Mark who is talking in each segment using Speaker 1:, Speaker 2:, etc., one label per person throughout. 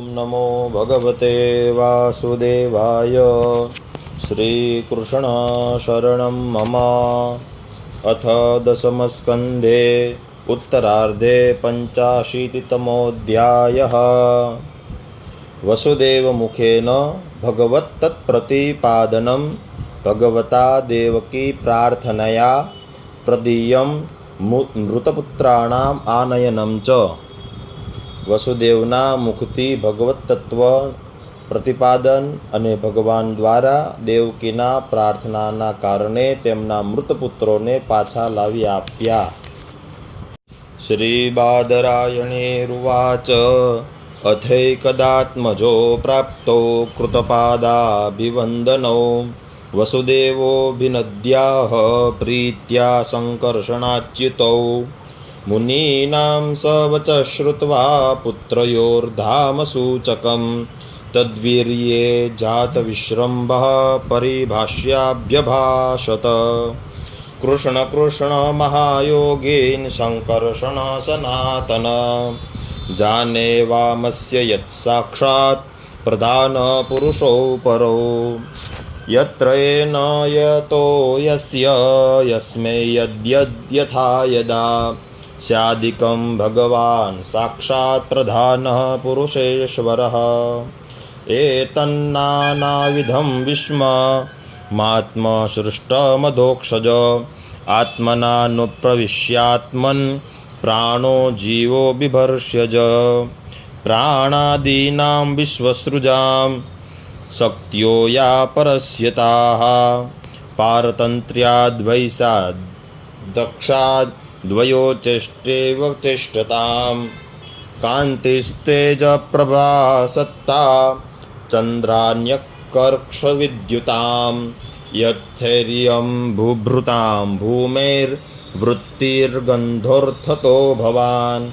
Speaker 1: नमो भगवते वासुदेवाय। श्रीकृष्ण शरणं मम। अथ दशमस्कन्धे उत्तरार्धे पञ्चाशीतितमोऽध्यायः। वसुदेवमुखेन भगवत्तत्प्रतिपादनं भगवता देवकी प्रार्थनया प्रदीयं मृतपुत्राणाम् आनयनं च। વસુદેવના મુખથી ભગવત તત્વ પ્રતિપાદન અને ભગવાન દ્વારા દેવકીના પ્રાર્થનાના કારણે તેમના મૃત પુત્રોને પાછા લાવી આપ્યા. શ્રી બાદરાયણેરુવાચ અથૈકદાત્મજો પ્રાપ્તો કૃતપાદાભિવંદનો વસુદેવોऽભિનદ્યાહ પ્રીત્યા સંકર્ષણાચ્યુતૌ મુનીનાં સ વચ શ્રુત્વા પુત્રયોર્ધામસૂચકં તદ્વીર્યે જાતવિશ્રંભઃ પરિભાષ્યાભ્યભાષત. કૃષ્ણ કૃષ્ણ મહાયોગીન સંકર્ષણ સનાતન જાને વામસ્ય યત સાક્ષાત પ્રધાન પુરુષો પરો યત્ર એન યતો યસ્ય યસ્મે યદ્યથા યદા સ્યાદિકં ભગવાન સાક્ષાત પ્રધાનઃ પુરુષેશ્વરઃ એતન્નાનાવિધં વિશ્વ માત્મ સૃષ્ટમધોક્ષજ આત્મનાનુપ્રવિશ્યાત્મન પ્રાણો જીવો બિભર્ષ્યજ પ્રાણાદીનાં વિશ્વસૃજાં શક્ત્યો યા પરસ્યતાઃ પારતંત્ર્યાદ્વૈસા દક્ષાદ દ્વયોચેષ્ટેવ ચેષ્ટતામ કાંતિસ્તેજ પ્રભાસત્તા ચંદ્રાન્યકર્ક્ષવિદ્યુતામ યથૈર્યં ભૂભૃતામ ભૂમેર્વૃત્તિર્ગંધોર્થતો ભવાન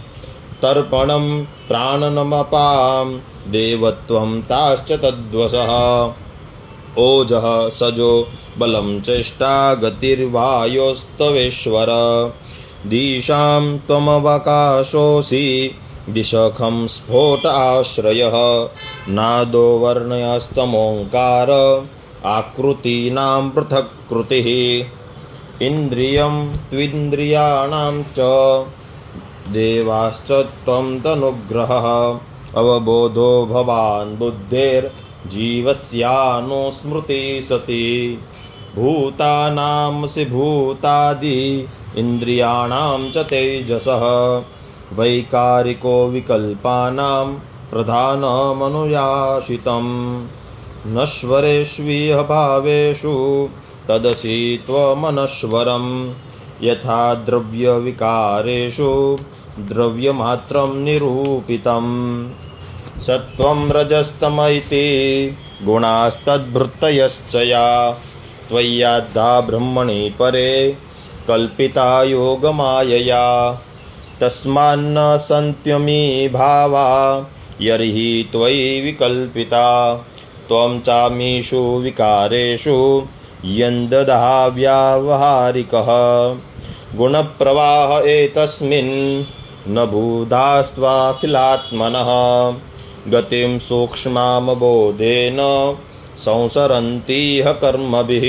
Speaker 1: તર્પણં પ્રાણનમપામ દેવત્વં તાશ્ચ તદ્વસઃ ઓજઃ સજો બલં ચેષ્ટા ગતિર્વાયોસ્તવેશ્વર દિશાં ત્વમવકાશોऽસી દિશખં સ્ફોટ આશ્રયઃ નાદો વર્ણયસ્તમોંકાર આકૃતીનાં પૃથક્કૃતિઃ ઇન્દ્રિયં ત્વિન્દ્રિયાણાં ચ દેવાશ્ચ ત્વં તનુગ્રહઃ અવબોધો ભવાન બુદ્ધેર્જીવસ્યાનુસ્મૃતિ સતી ભૂતાનામસि ભૂતાદિ ઇન્દ્રિયાણાં ચ તેજસઃ વૈકારિકો વિકલ્પાનાં પ્રધાનમનુયાશિતં નશ્વરેષ્વિહ ભાવેષુ તદસી ત્વમનશ્વરં યથા દ્રવ્ય વિકારેષુ દ્રવ્યમાત્રં નિરૂપિતં સત્વં રજસ્તમ ઇતિ ગુણાસ્તદ્વૃત્તયશ્ચ યા ત્વય્યાદ્ધા બ્રહ્મણિ પરે કલ્પિતા યોગમાયયા તસ્માન્ન સંત્યમી ભાવા યર્હિ ત્વયિ વિકલ્પિતા ત્વં ચામીષુ વિકારેષુ યંદદા વ્યાવહારિકઃ ગુણપ્રવાહ એતસ્મિन् ન ભૂધાસ્ત્વાખિલાત્મનઃ ગતિં સૂક્ષ્મામબોધેન સંસરન્તીહ કર્મભિઃ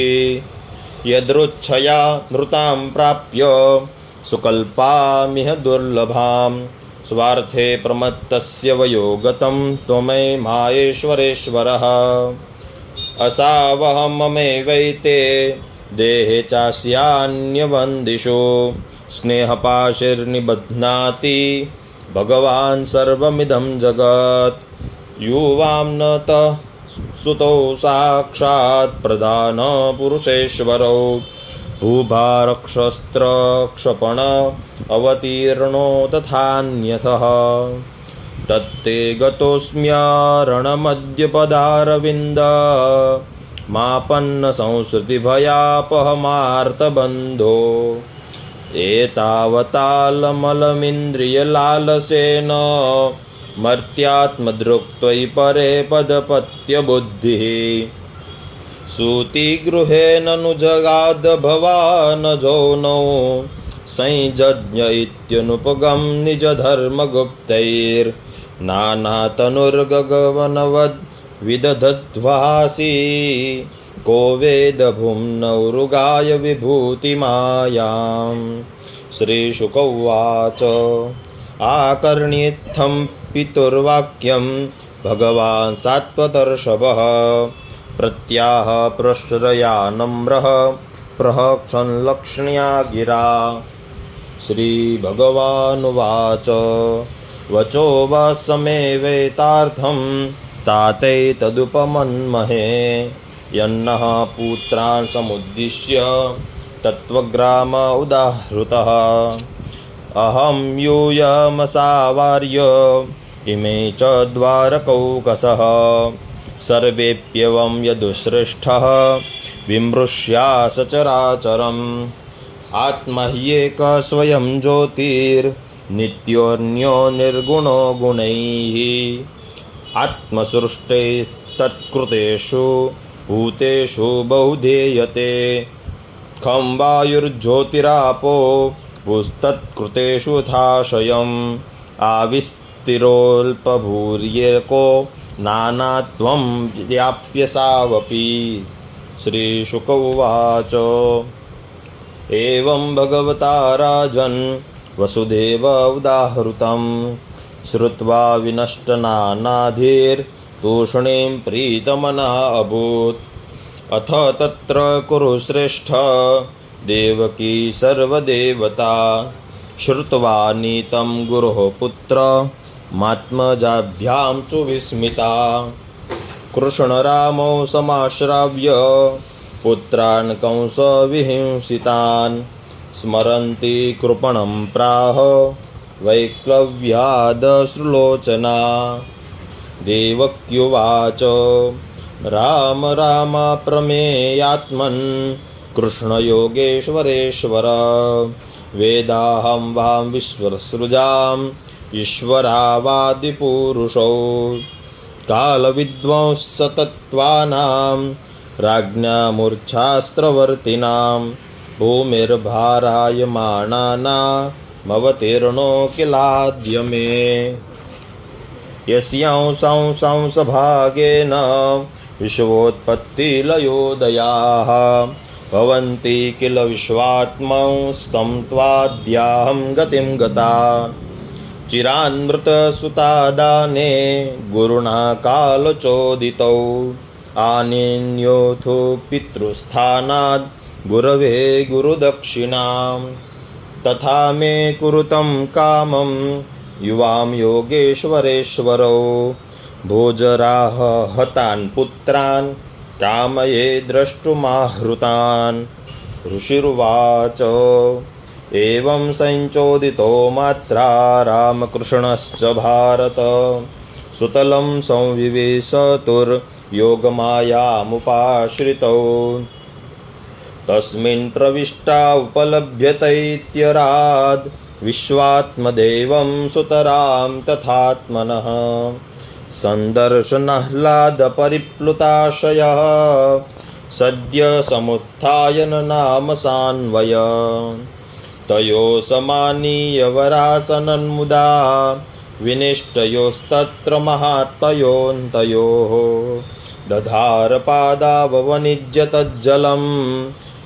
Speaker 1: યદૃચ્છયા નૃતાં પ્રાપ્ય સુકલ્પામિહ દુર્લભાં સ્વાર્થે પ્રમત્તસ્ય વયોગतं ત્વમે માયેશ્વરેશ્વરઃ અસાવહમમેવૈતે દેહે ચાસ્યાન્યવંદિષુ સ્નેહપાશિર્નિબધ્નાતિ ભગવાન સર્વમિદં જગત યુવાં ન ત સુતો સાક્ષાત પ્રધાન પુરુષેશ્વરો ભૂભારક્ષસ્ત્ર ક્ષપણ અવતીર્ણો તથાન્યથઃ તત્તે ગતોસ્મ્યરણમદ્યપદારવિંદ માપન્ન સંસૃતિભયાપહમાર્તબંધો એતાવતાલમલમિન્દ્રિયલાલસેન મર્ત્યાત્મદૃક્ત્વયि પરે પદપત્યબુદ્ધિઃ સૂતિગૃહેનनु જગાદ ભવાન જૌનૌ સંયજ્ઞ ઇત્યનુપગમ નિજધર્મગુપ્તૈર नानातनुर्गगवनवद् विदधद्वासी को वेदभुम्नौरुगाय विभूतिमायाम्। श्रीशुक उवाच आकर्ण्येत्थं पितुर्वाक्यं भगवान् सात्वतर्षभः प्रत्याह प्रश्रया नम्रः प्रहक्षन् लक्ष्ण्या गिरा। श्रीभगवानुवाच वचो वसमेवेतार्थं ताते तदुपमन्महे यन्नः पुत्रान् समुद्दिश्य तत्त्वग्राम उदाहृतः अहं यूयमसावार्य इमे च द्वारकौकसः सर्वेप्यवं यदुश्रेष्ठः विमृश्या सचराचरम् आत्मा ह्येकः स्वयं ज्योतिर्नित्योऽन्यो निर्गुणो गुणैः आत्मसृष्टेस्तत्कृतेषु भूतेषु बहुधेयते खं वायुर्ज्योतिरापो पुस्तत्कृतेषु यथाशयम् आविस्तिरोऽल्पभूर्येको नानात्वं व्याप्यसावपि। श्रीशुक उवाच एवं भगवता राजन् वसुदेव उदाहृतं श्रुत्वा विनष्टनानाधिर्तूष्णीं प्रीतमनः अभूत्। अथ तत्र कुरुश्रेष्ठ देवकी सर्वदेवता श्रुत्वा नीतं गुरोः पुत्र मात्मजाभ्यां च विस्मिता। कृष्णरामौ समाश्राव्य पुत्रान् कंसविहिंसितान् स्मरन्ती कृपणं प्राह वैक्लव्यादश्रुलोचना। देवक्युवाच राम राम प्रमेयात्मन् कृष्णयोगेश्वरेश्वर वेदाहं वां विश्वसृजाम् ईश्वरावादिपुरुषौ कालविद्वांसतत्त्वानां राज्ञामूर्च्छास्त्रवर्तिनां भूमिर्भारायमाणानामवतीर्णो किलाद्य मे। यस्यांसं संसभागेन विश्वोत्पत्तिलयोदयाः भवन्ति किल विश्वात्मंस्तं त्वाद्याहं गतिं गता। चिरान्मृतसुतादाने गुरुणा कालचोदितौ आनीन्योऽथो पितृस्थानाद् गुरवे गुरुदक्षिणां। तथा मे कुरुतं कामं युवां योगेश्वरेश्वरौ भोजराह हतान् पुत्रान् कामये द्रष्टुमाहृतान्। ऋषिरुवाच एवं संचोदितो मात्रा रामकृष्णश्च भारत सुतलं संविवेशतुर्योगमायामुपाश्रितौ तस्मिन् प्रविष्टा उपलभ्यतैत्यराद् विश्वात्मदेवं सुतरां तथात्मनः सन्दर्शनाह्लादपरिप्लुताशयः सद्य समुत्थाय नाम सान्वय तयो समानीय वरासनन्मुदा विनिष्टयोस्तत्र महात्मयोऽन्तयोः दधारपादाववनिज्य तज्जलं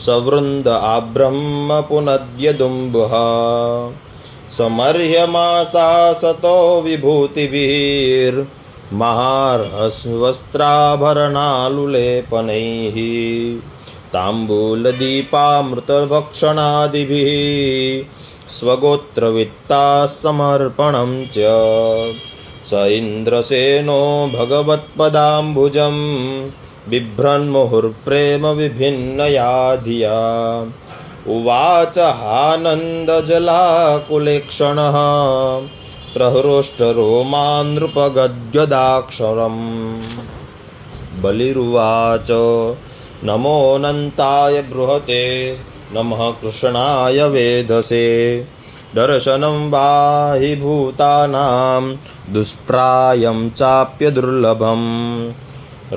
Speaker 1: सवृन्द आब्रह्म पुनद्यदुम्बुः समर्ह्यमासा सतो विभूतिभिर्महार्हस्वस्त्राभरणालुलेपनैः ताम्बूलदीपामृतभक्षणादिभिः स्वगोत्रवित्तासमर्पणं च स इन्द्रसेनो भगवत्पदाम्बुजं बिभ्रन्मुहुर्प्रेम विभिन्नया धिया उवाच हानन्दजलाकुलेक्षणः प्रहृष्टरोमानृपगद्गदाक्षरम्। बलिरुवाच नमोऽनन्ताय बृहते नमः कृष्णाय वेधसे दर्शनं वाहि भूतानां दुष्प्रायं चाप्य दुर्लभम्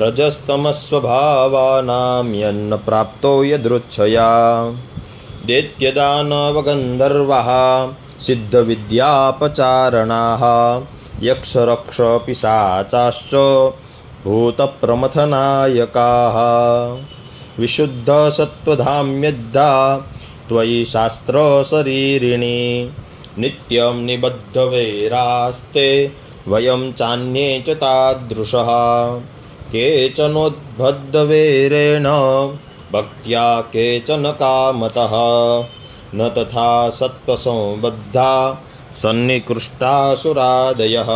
Speaker 1: रजस्तमस्वभावानां यन्न प्राप्तो यदृच्छया दैत्यदानवगन्धर्वः सिद्धविद्यापचारणाः यक्षरक्षपिशाचाश्च भूतप्रमथनायकाः विशुद्धसत्त्वधाम्यद्धा त्वयि शास्त्रशरीरिणि नित्यं निबद्धवैरास्ते वयं चान्ये च तादृशः केचनोद्बद्धवैरेण भक्त्या केचन कामतः न तथा सत्त्वसंबद्धा सन्निकृष्टासुरादयः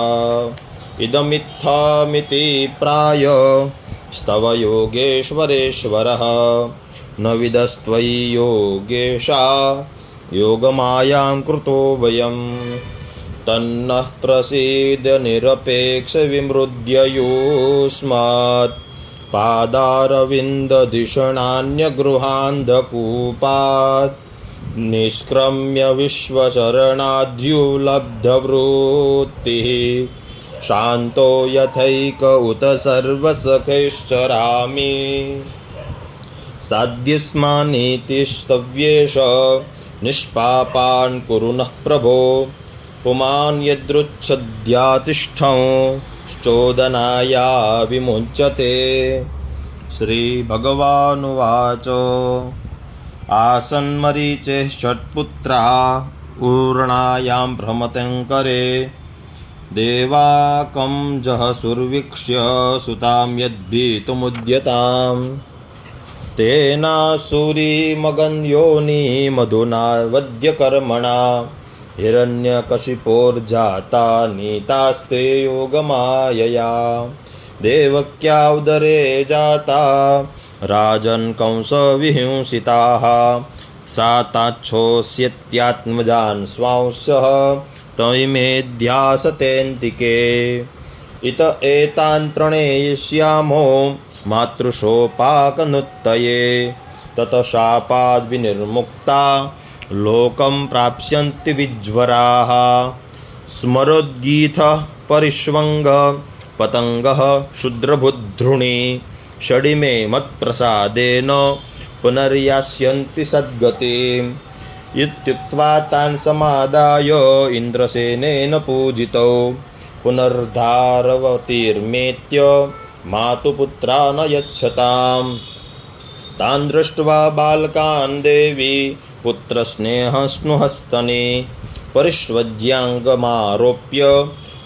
Speaker 1: इदमित्थमिति प्राय स्तव योगेश्वरेश्वरः न विदस्त्वयि योगेशा योगमायां कृतो वयम् तन्नः प्रसीद निरपेक्षविमृद्ययोस्मात् पादारविन्दधिषणान्यगृहान्धकूपात् निष्क्रम्य विश्वशरणाद्युलब्धवृत्तिः शान्तो यथैक उत सर्वसखैश्चरामि साध्यस्मानीति स्तव्येष निष्पापान् कुरु नः प्रभो पुमान् यदृच्छद्यातिष्ठं चोदनाया विमुच्यते। श्रीभगवानुवाच आसन्मरीचे षट्पुत्रा ऊर्णायां भ्रमत्यङ्करे देवाकं जहसुर्वीक्ष्य सुतां यद्भीतुमुद्यताम् तेनासुरीमगन्योनि मधुना वद्यकर्मणा हिरण्यकशिपोर्जाता नीतास्ते योगमायया देवक्या उदरे जाता राजन् कंसविहिंसिताः सा ताच्छोष्यत्यात्मजान् स्वांशः तैमेध्यासतेऽन्तिके इत एतान् प्रणेष्यामो मातृशोपाकनुत्तये ततः शापाद्विनिर्मुक्ता लोकं प्राप्स्यन्ति विज्वराः स्मरोद्गीतः परिष्वङ्गः पतङ्गः क्षुद्रबुद्धृणि षडिमे मत्प्रसादेन पुनर्यास्यन्ति सद्गतिम् इत्युक्त्वा तान् समादाय इन्द्रसेनेन पूजितौ पुनर्धारवतीर्मेत्य मातुपुत्रा न यच्छताम् तान् दृष्ट्वा बालकान् देवी पुत्रस्नेहस्नुहस्तने परिष्वज्याङ्गमारोप्य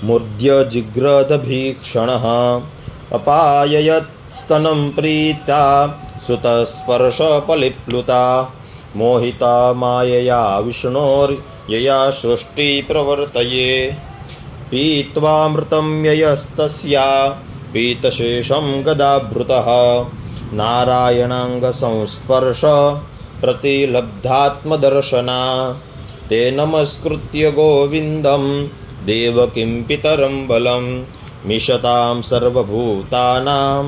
Speaker 1: मूर्ध्य जिग्रदभीक्षणः अपाययत् स्तनं प्रीता सुतस्पर्शपलिप्लुता मोहिता मायया विष्णोर्यया सृष्टि प्रवर्तये पीत्वामृतं ययस्तस्या पीतशेषं गदाभृतः नारायणाङ्गसंस्पर्श प्रतिलब्धात्मदर्शना ते नमस्कृत्य गोविन्दं देवकीं पितरं बलं मिषतां सर्वभूतानां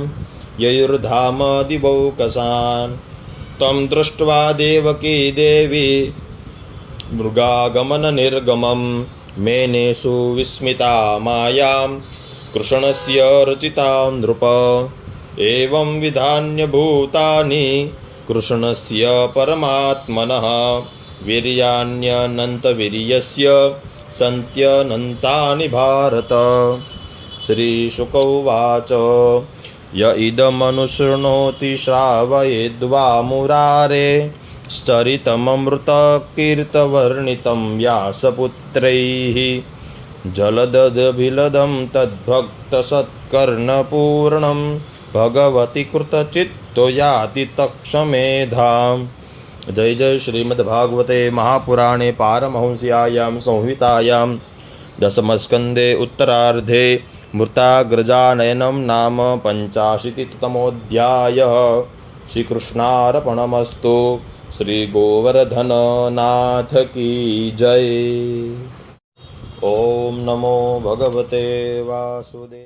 Speaker 1: ययुर्धामदिवौकसान् तं दृष्ट्वा देवकी देवी मृगागमननिर्गमं मेनेषु विस्मिता मायां कृष्णस्य रचितां नृप एवं विधान्य भूतानि कृष्णस्य परमात्मनः वीर्याण्यनन्तवीर्यस्य सन्त्यनन्तानि भारत। श्रीशुक उवाच य इदमनुशृणोति श्रावयेद्वा मुरारे चरितममृतकीर्तवर्णितं व्यासपुत्रैः जलददभिलदं तद्भक्तसत्कर्णपूर्णं भगवति कृतचित्तो याति तत्क्षमेधाम्। जय जय श्रीमद्भागवते महापुराणे पारमहंस्यायां संहितायां दशमस्कन्धे उत्तरार्धे मृताग्रजानयनं नाम 85तमोऽध्यायः। श्रीकृष्णार्पणमस्तु। श्रीगोवर्धननाथ की जय। ओम नमो भगवते वासुदेव।